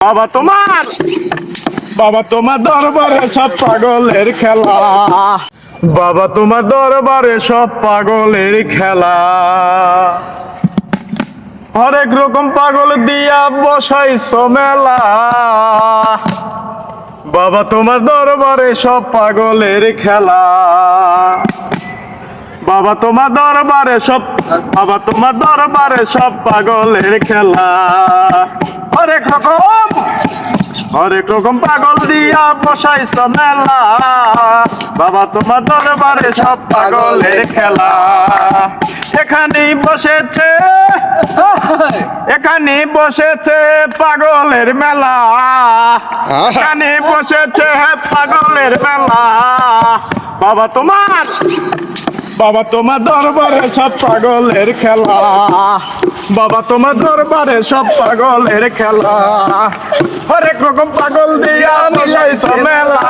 বাবা তোমার দরবারে সব পাগলের খেলা। বাবা তোমার দরবারে সব পাগলের খেলা। হরেক রকম পাগল দিয়া বসাইছ মেলা। বাবা তোমার দরবারে সব পাগলের খেলা। বাবা তোমার দরবারে সব পাগলের খেলা। হরেক রকম পাগল দিয়া বসাইছ মেলা। বাবা তোমার দরবারে সব পাগলের খেলা। এখানেই বসেছে পাগলের মেলা। এখানে বসেছে পাগলের মেলা। বাবা তোমার দরবারে সব পাগলের খেলা। বাবা তোমার দরবারে সব পাগলের খেলা। হরেক রকম পাগল দিয়া মিলাইছ মেলা।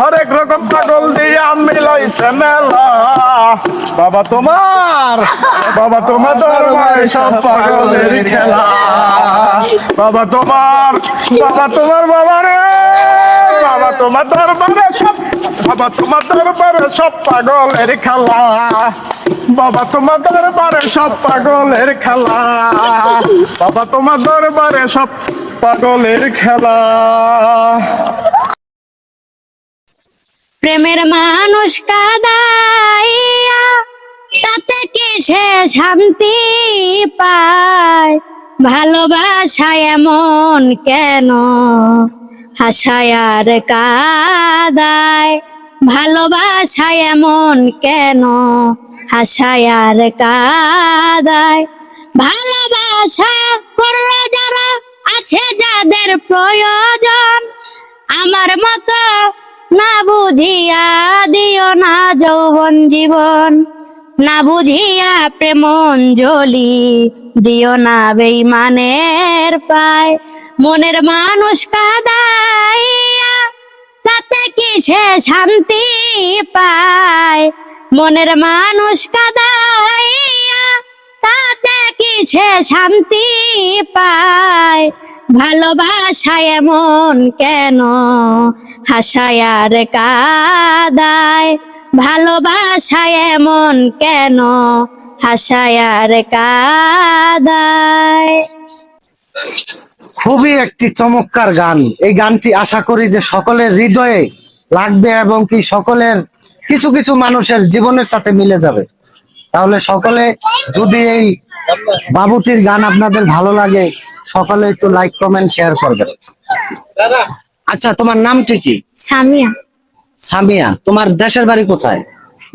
হরেক রকম পাগল দিয়া মিলাইছ মেলা। বাবা তোমার দরবারে সব পাগলের খেলা। বাবা তোমার বাবারে। বাবা তোমার দরবারে সব পাগলের খেলা। বাবা তোমার দরবারে সব পাগলের খেলা। বাবা তোমার দরবারে সব পাগলের খেলা। প্রেমের মানুষ কাদাইয়া তাতে কি সে শান্তি পায়? ভালোবাসায় এমন কেন হাসায় আর কাদায়? ভালোবাসায় এমন কেন হাসায় আর কাদায়? ভালোবাসা করলো যারা আছে যাদের প্রয়োজন, আমার মতো না বুঝিয়া দিও না যৌবন জীবন। না বুঝিয়া প্রেমঞ্জলি দিও না বেঈমানের পায়। মনের মানুষ কাদাইয়া তাতে কি সে শান্তি পায়? মনের মানুষ কাদাইয়া তাতে কি সে শান্তি পায়? ভালোবাসায় এমন কেন হাসায় আর কাদায়? ভালোবাসায় এমন কেন হাসায় আর কাদায়? খুবই একটি চমৎকার গান। এই গানটি আশা করি যে সকলের হৃদয়ে লাগবে এবং কি সকলের কিছু কিছু মানুষের জীবনের সাথে মিলে যাবে। তাহলে সকলে যদি এই বাবুটির গান আপনাদের ভালো লাগে, সকলে একটু লাইক কমেন্ট শেয়ার করবেন। আচ্ছা, তোমার নামটি কি? সামিয়া। সামিয়া। তোমার দেশের বাড়ি কোথায়?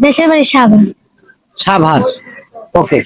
দেশের বাড়ি সাভার। সাভার। ওকে।